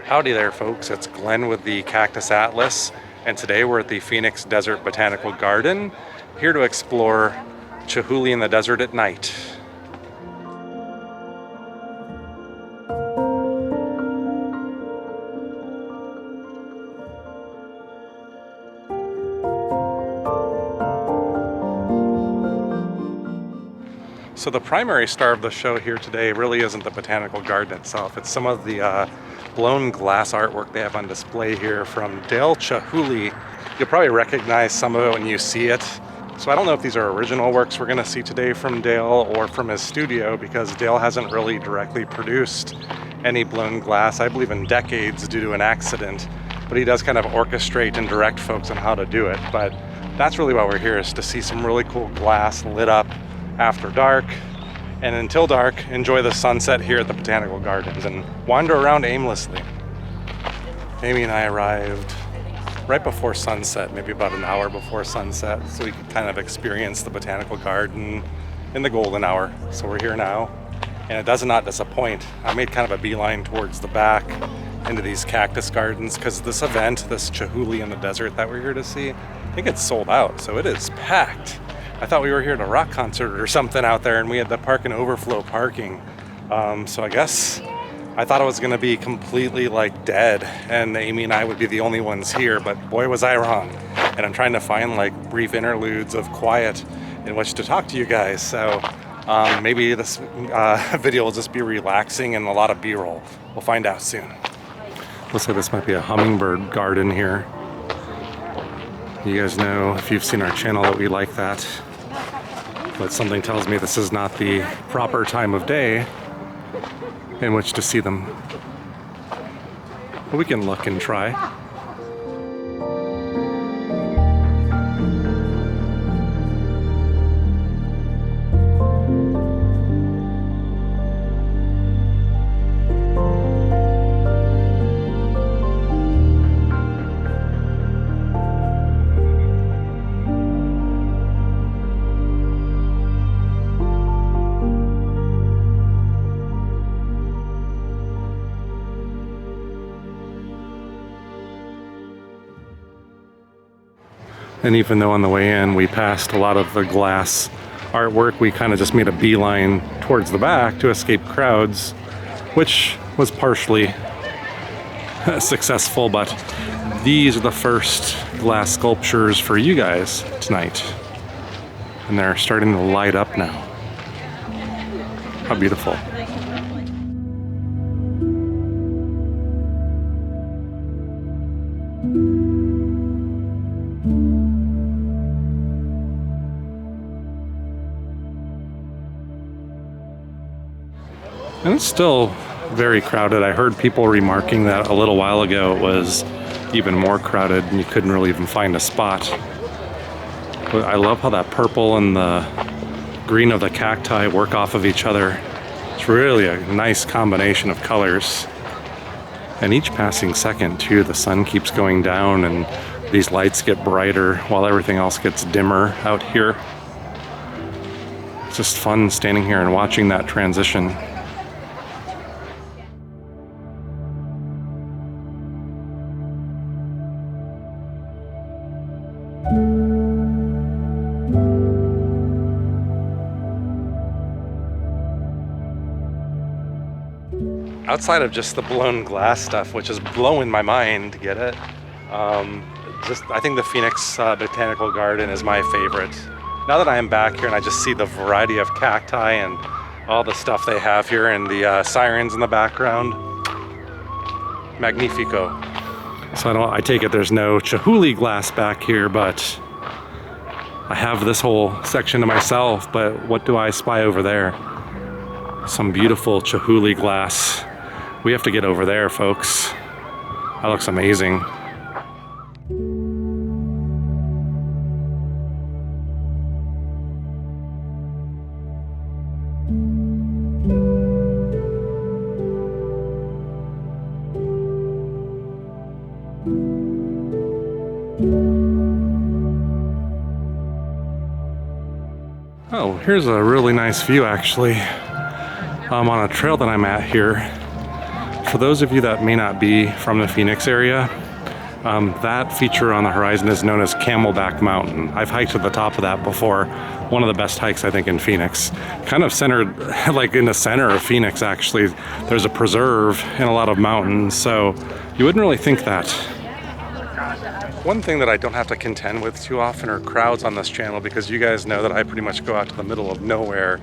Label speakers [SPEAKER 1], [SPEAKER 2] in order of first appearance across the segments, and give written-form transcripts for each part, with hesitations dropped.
[SPEAKER 1] Howdy there, folks. It's Glenn with the Cactus Atlas, and today we're at the Phoenix Desert Botanical Garden, here to explore Chihuly in the desert at night. So the primary star of the show here today really isn't the botanical garden itself. It's some of the blown glass artwork they have on display here from Dale Chihuly. You'll probably recognize some of it when you see it. So I don't know if these are original works we're going to see today from Dale or from his studio, because Dale hasn't really directly produced any blown glass, I believe, in decades due to an accident. But he does kind of orchestrate and direct folks on how to do it. But that's really why we're here, is to see some really cool glass lit up after dark, and until dark, enjoy the sunset here at the Botanical Gardens and wander around aimlessly. Amy and I arrived right before sunset, maybe about an hour before sunset, so we could kind of experience the Botanical Garden in the golden hour. So we're here now, and it does not disappoint. I made kind of a beeline towards the back into these cactus gardens, because this event, this Chihuly in the desert that we're here to see, I think it's sold out, so it is packed. I thought we were here at a rock concert or something out there, and we had the park and overflow parking. So I guess I thought it was going to be completely like dead, and Amy and I would be the only ones here, but boy was I wrong. And I'm trying to find like brief interludes of quiet in which to talk to you guys. So maybe this video will just be relaxing and a lot of B-roll. We'll find out soon. Looks like this might be a hummingbird garden here. You guys know, if you've seen our channel, that we like that. But something tells me this is not the proper time of day in which to see them. But we can look and try. And even though on the way in we passed a lot of the glass artwork, we kind of just made a beeline towards the back to escape crowds, which was partially successful. But these are the first glass sculptures for you guys tonight, and they're starting to light up now. How beautiful. And it's still very crowded. I heard people remarking that a little while ago it was even more crowded and you couldn't really even find a spot. But I love how that purple and the green of the cacti work off of each other. It's really a nice combination of colors. And each passing second too, the sun keeps going down and these lights get brighter while everything else gets dimmer out here. It's just fun standing here and watching that transition. Outside of just the blown glass stuff, which is blowing my mind, get it? I think the Phoenix Botanical Garden is my favorite. Now that I am back here and I just see the variety of cacti and all the stuff they have here and the sirens in the background, magnifico. So I take it there's no Chihuly glass back here, but I have this whole section to myself. But what do I spy over there? Some beautiful Chihuly glass. We have to get over there, folks. That looks amazing. Oh, here's a really nice view actually. On a trail that I'm at here for those of you that may not be from the Phoenix area, that feature on the horizon is known as Camelback Mountain. I've hiked to the top of that before. One of the best hikes, I think, in Phoenix. Kind of centered, like in the center of Phoenix, actually. There's a preserve and a lot of mountains, so you wouldn't really think that. One thing that I don't have to contend with too often are crowds on this channel, because you guys know that I pretty much go out to the middle of nowhere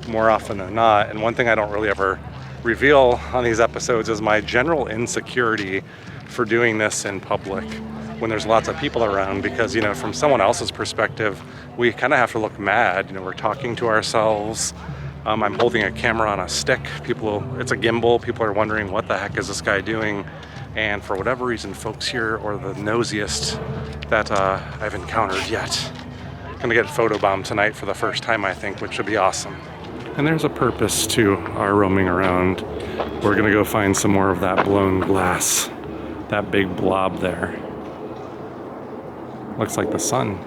[SPEAKER 1] more often than not. And one thing I don't really ever reveal on these episodes is my general insecurity for doing this in public when there's lots of people around, because, you know, from someone else's perspective, we kind of have to look mad. You know, we're talking to ourselves. I'm holding a camera on a stick. It's a gimbal. People are wondering, what the heck is this guy doing? And for whatever reason, folks here are the nosiest that I've encountered yet. I'm gonna get photobombed tonight for the first time, I think, which should be awesome. And there's a purpose to our roaming around. We're gonna go find some more of that blown glass, that big blob there. Looks like the sun.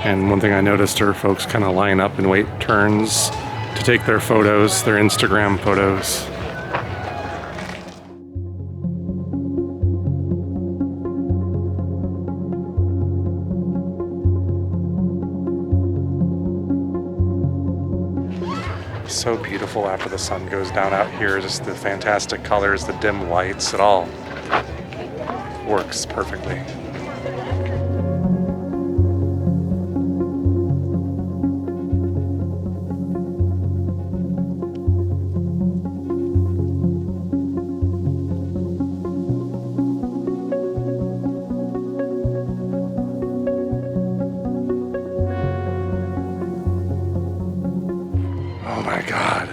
[SPEAKER 1] And one thing I noticed are folks kind of line up and wait turns to take their photos, their Instagram photos. So beautiful after the sun goes down out here. Just the fantastic colors, the dim lights, it all works perfectly.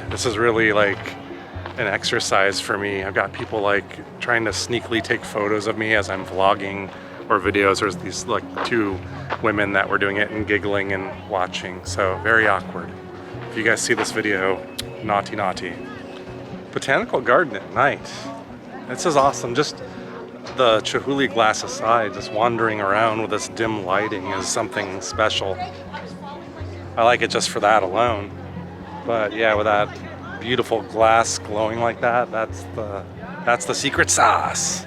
[SPEAKER 1] This is really like an exercise for me. I've got people like trying to sneakily take photos of me as I'm vlogging or videos. There's these like two women that were doing it and giggling and watching. So very awkward. If you guys see this video, naughty, naughty. Botanical garden at night. This is awesome. Just the Chihuly glass aside, just wandering around with this dim lighting is something special. I like it just for that alone. But yeah, with that beautiful glass glowing like that, that's the secret sauce.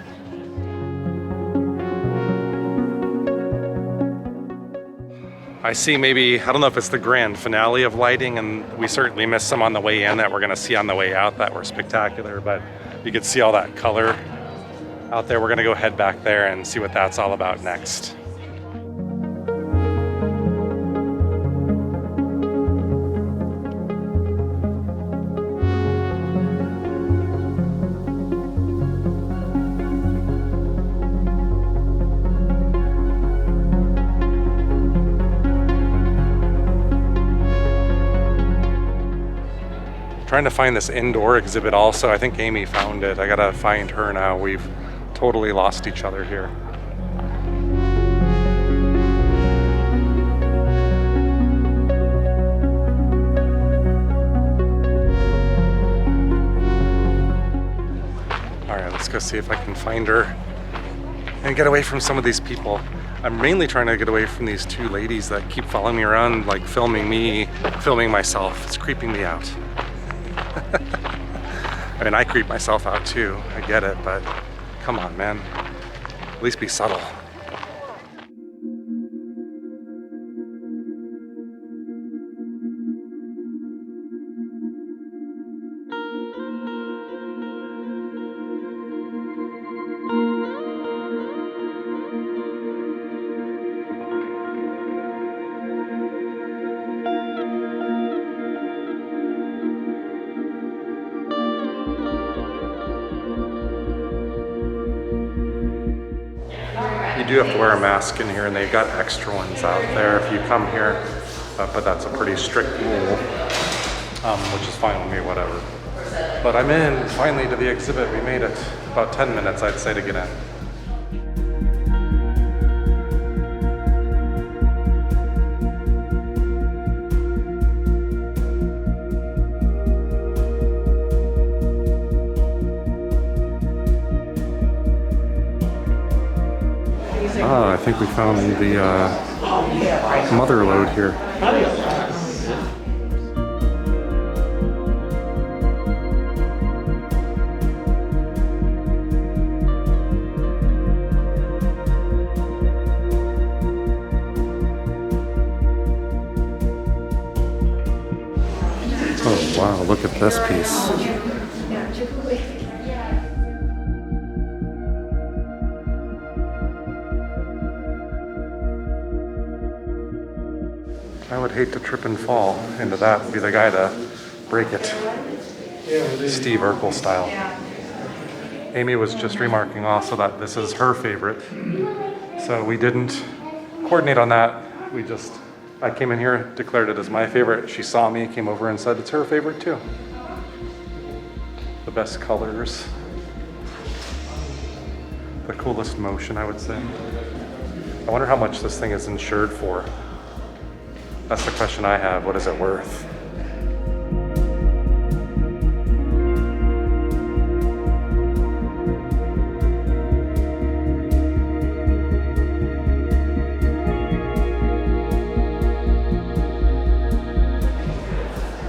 [SPEAKER 1] I see maybe, I don't know if it's the grand finale of lighting, and we certainly missed some on the way in that we're gonna see on the way out that were spectacular, but you can see all that color out there. We're gonna go head back there and see what that's all about next. Trying to find this indoor exhibit also. I think Amy found it. I gotta find her now. We've totally lost each other here. All right, let's go see if I can find her and get away from some of these people. I'm mainly trying to get away from these two ladies that keep following me around, like filming me, filming myself. It's creeping me out. I mean, I creep myself out too, I get it, but come on, man. At least be subtle. You do have to wear a mask in here, and they've got extra ones out there if you come here, but that's a pretty strict rule, which is fine with me, whatever. But I'm in finally to the exhibit. We made it. About 10 minutes, I'd say, to get in. Ah, I think we found the mother lode here. Oh wow, look at this piece. I would hate to trip and fall into that and be the guy to break it. Steve Urkel style. Amy was just remarking also that this is her favorite. So we didn't coordinate on that. I came in here, declared it as my favorite. She saw me, came over and said it's her favorite too. The best colors. The coolest motion, I would say. I wonder how much this thing is insured for. That's the question I have. What is it worth?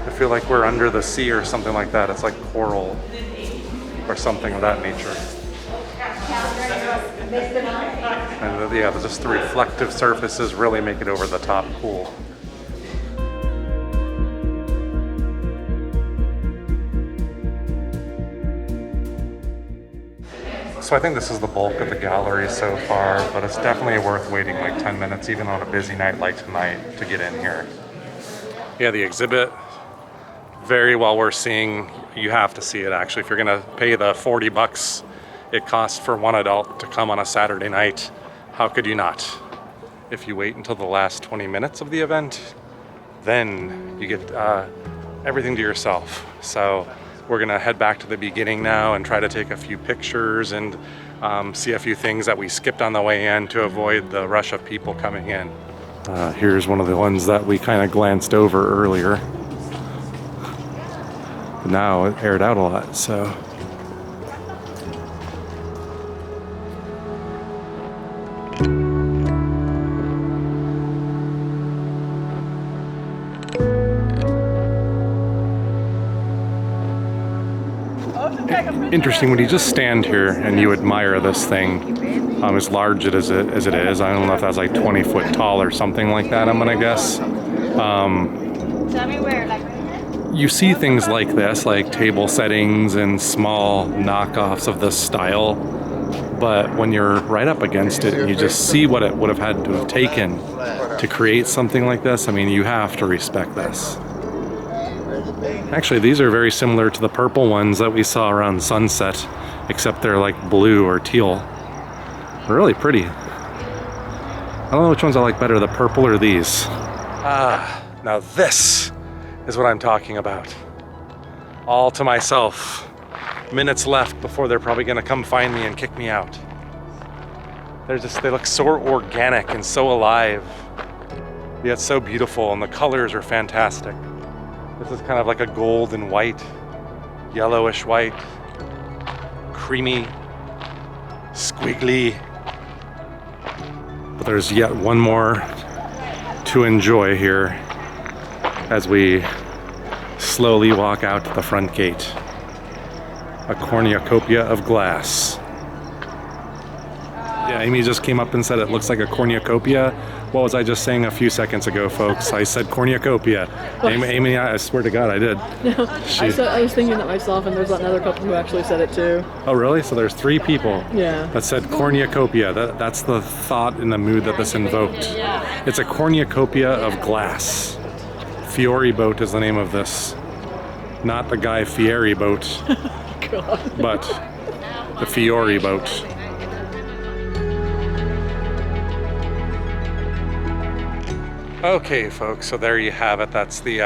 [SPEAKER 1] I feel like we're under the sea or something like that. It's like coral or something of that nature. And yeah, just the reflective surfaces really make it over the top cool. So I think this is the bulk of the gallery so far, but it's definitely worth waiting like 10 minutes, even on a busy night like tonight, to get in here. Yeah, the exhibit, very well worth seeing. You have to see it actually. If you're gonna pay the 40 bucks it costs for one adult to come on a Saturday night, how could you not? If you wait until the last 20 minutes of the event, then you get everything to yourself. So we're gonna head back to the beginning now and try to take a few pictures and see a few things that we skipped on the way in to avoid the rush of people coming in. Here's one of the ones that we kind of glanced over earlier. But now it aired out a lot, so. Interesting when you just stand here and you admire this thing, as large as it is. I don't know if that's like 20 foot tall or something like that, I'm gonna guess. You see things like this, like table settings and small knockoffs of this style, but when you're right up against it and you just see what it would have had to have taken to create something like this, I mean, you have to respect this. Actually, these are very similar to the purple ones that we saw around sunset, except they're like blue or teal. They're really pretty. I don't know which ones I like better, the purple or these. Now this is what I'm talking about. All to myself. Minutes left before they're probably gonna come find me and kick me out. They look so organic and so alive. Yet so beautiful, and the colors are fantastic. This is kind of like a gold and white, yellowish white, creamy, squiggly. But there's yet one more to enjoy here as we slowly walk out to the front gate. A cornucopia of glass. Yeah, Amy just came up and said it looks like a cornucopia. What was I just saying a few seconds ago, folks? I said cornucopia. Amy, I swear to God, I did.
[SPEAKER 2] No, I was thinking that myself, and there's another couple who actually said it too.
[SPEAKER 1] Oh, really? So there's 3 people that said cornucopia. That's the thought and the mood that this invoked. It's a cornucopia of glass. Fiori boat is the name of this. Not the Guy Fieri boat, but the Fiori boat. Okay, folks, so there you have it. That's the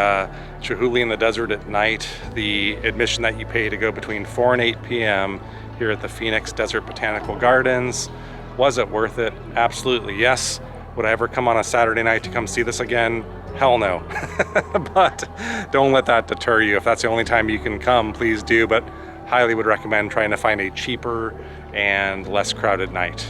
[SPEAKER 1] Chihuly in the Desert at Night, the admission that you pay to go between 4 and 8 p.m. here at the Phoenix Desert Botanical Gardens. Was it worth it? Absolutely yes. Would I ever come on a Saturday night to come see this again? Hell no. But don't let that deter you. If that's the only time you can come, please do, but highly would recommend trying to find a cheaper and less crowded night.